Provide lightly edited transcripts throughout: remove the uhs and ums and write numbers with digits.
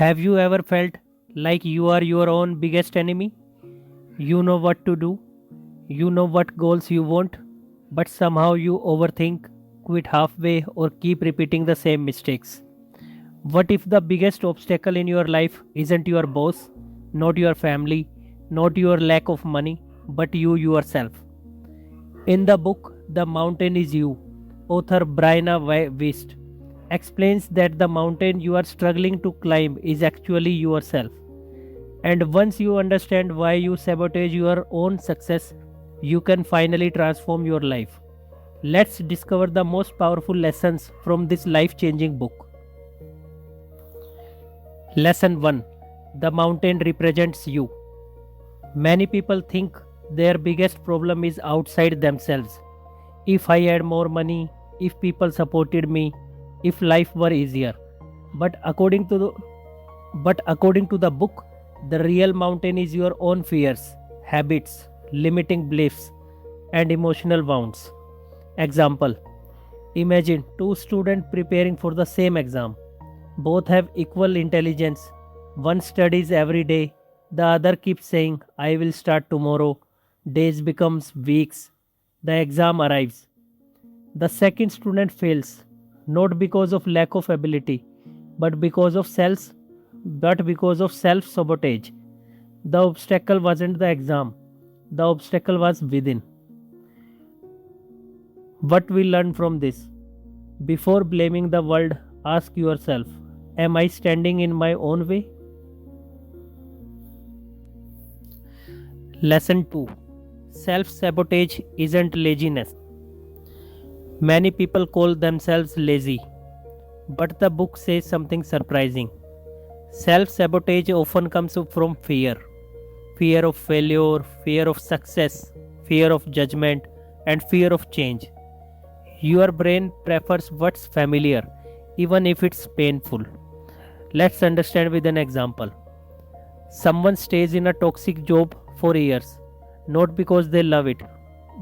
Have you ever felt like you are your own biggest enemy? You know what to do, you know what goals you want, but somehow you overthink, quit halfway, or keep repeating the same mistakes. What if the biggest obstacle in your life isn't your boss, not your family, not your lack of money, but you yourself? In the book The Mountain Is You, author Brianna Wiest explains that the mountain you are struggling to climb is actually yourself. And once you understand why you sabotage your own success, you can finally transform your life. Let's discover the most powerful lessons from this life changing book. Lesson 1. The mountain represents you. Many people think their biggest problem is outside themselves. If I had more money, if people supported me, if life were easier. But according to the book, the real mountain is your own fears, habits, limiting beliefs, and emotional wounds. Example: imagine two students preparing for the same exam. Both have equal intelligence. One studies every day, the other keeps saying, I will start tomorrow. Days becomes weeks. The exam arrives. The second student fails, not because of lack of ability, but because of self-sabotage. The obstacle wasn't the exam. The obstacle was within. What we learn from this? Before blaming the world, ask yourself, am I standing in my own way? Lesson 2. Self-sabotage isn't laziness. Many people call themselves lazy, but the book says something surprising. Self-sabotage often comes from fear. Fear of failure, fear of success, fear of judgment, and fear of change. Your brain prefers what's familiar, even if it's painful. Let's understand with an example. Someone stays in a toxic job for years, not because they love it,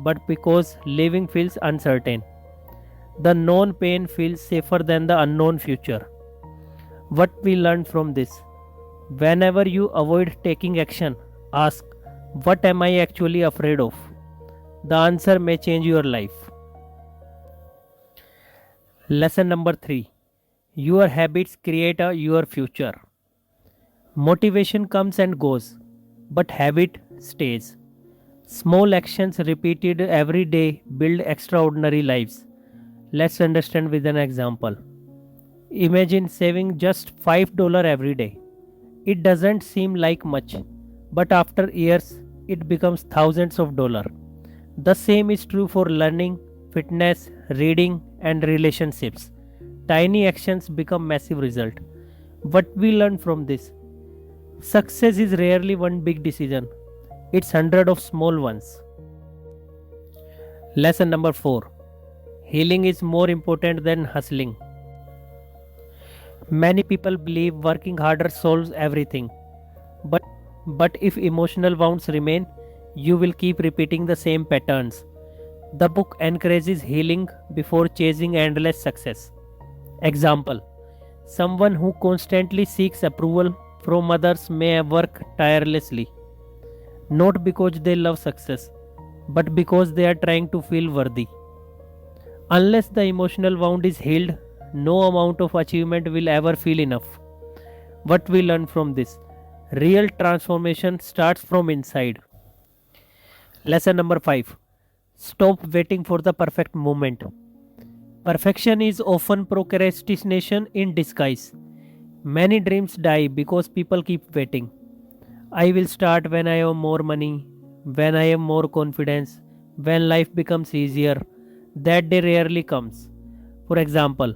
but because living feels uncertain. The known pain feels safer than the unknown future. What we learn from this? Whenever you avoid taking action, ask, what am I actually afraid of? The answer may change your life. Lesson number 3. Your habits create your future. Motivation comes and goes, but habit stays. Small actions repeated every day build extraordinary lives. Let's understand with an example. Imagine saving just $5 every day. It doesn't seem like much, but after years, it becomes thousands of dollars. The same is true for learning, fitness, reading, and relationships. Tiny actions become massive result. What we learn from this? Success is rarely one big decision. It's hundred of small ones. Lesson number 4. Healing is more important than hustling. Many people believe working harder solves everything. But if emotional wounds remain, you will keep repeating the same patterns. The book encourages healing before chasing endless success. Example: someone who constantly seeks approval from others may work tirelessly, not because they love success, but because they are trying to feel worthy. Unless the emotional wound is healed, no amount of achievement will ever feel enough. What we learn from this? Real transformation starts from inside. Lesson number 5. Stop waiting for the perfect moment. Perfection is often procrastination in disguise. Many dreams die because people keep waiting. I will start when I have more money, when I have more confidence, when life becomes easier. That day rarely comes. For example,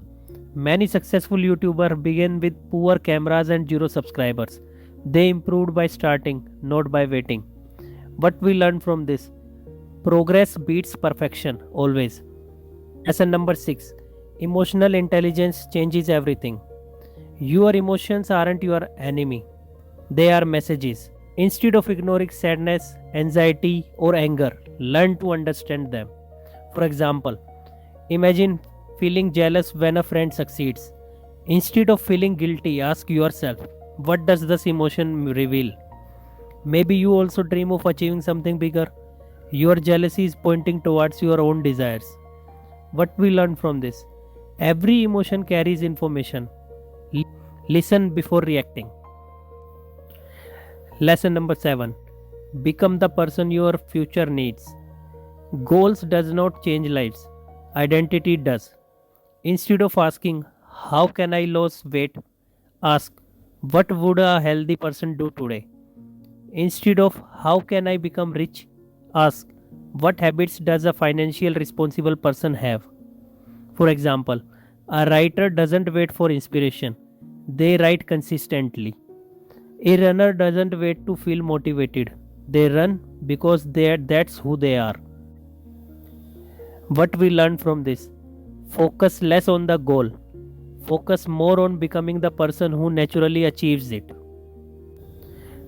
many successful YouTubers began with poor cameras and zero subscribers. They improved by starting, not by waiting. What we learn from this? Progress beats perfection, always. Lesson number 6. Emotional intelligence changes everything. Your emotions aren't your enemy. They are messages. Instead of ignoring sadness, anxiety, or anger, learn to understand them. For example, imagine feeling jealous when a friend succeeds. Instead of feeling guilty, ask yourself, What does this emotion reveal? Maybe you also dream of achieving something bigger. Your jealousy is pointing towards your own desires. What we learn from this? Every emotion carries information. Listen before reacting. Lesson number 7. Become the person your future needs. Goals does not change lives. Identity does. Instead of asking, how can I lose weight? Ask, what would a healthy person do today? Instead of, how can I become rich? Ask, what habits does a financial responsible person have? For example, a writer doesn't wait for inspiration, they write consistently. A runner doesn't wait to feel motivated, they run because that's who they are. What we learn from this? Focus less on the goal, focus more on becoming the person who naturally achieves it.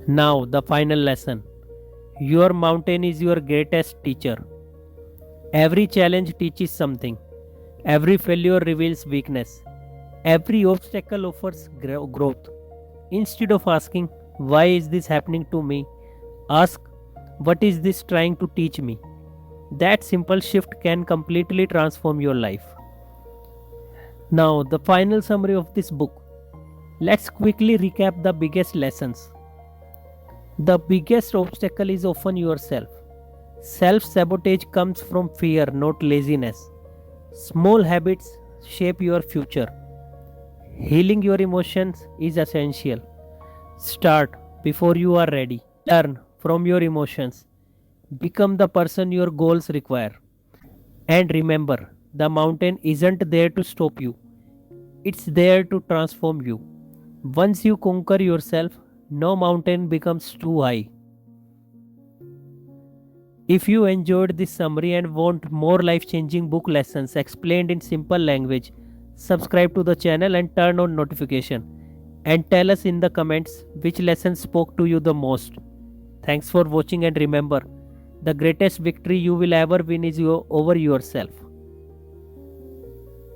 Now, the final lesson. Your mountain is your greatest teacher. Every challenge teaches something. Every failure reveals weakness. Every obstacle offers growth. Instead of asking, why is this happening to me? Ask, what is this trying to teach me? That simple shift can completely transform your life. Now, the final summary of this book. Let's quickly recap the biggest lessons. The biggest obstacle is often yourself. Self-sabotage comes from fear, not laziness. Small habits shape your future. Healing your emotions is essential. Start before you are ready. Learn from your emotions. Become the person your goals require. And remember, the mountain isn't there to stop you. It's there to transform you. Once you conquer yourself, no mountain becomes too high. If you enjoyed this summary and want more life-changing book lessons explained in simple language, subscribe to the channel and turn on notification. And tell us in the comments which lesson spoke to you the most. Thanks for watching, and remember, the greatest victory you will ever win is over yourself.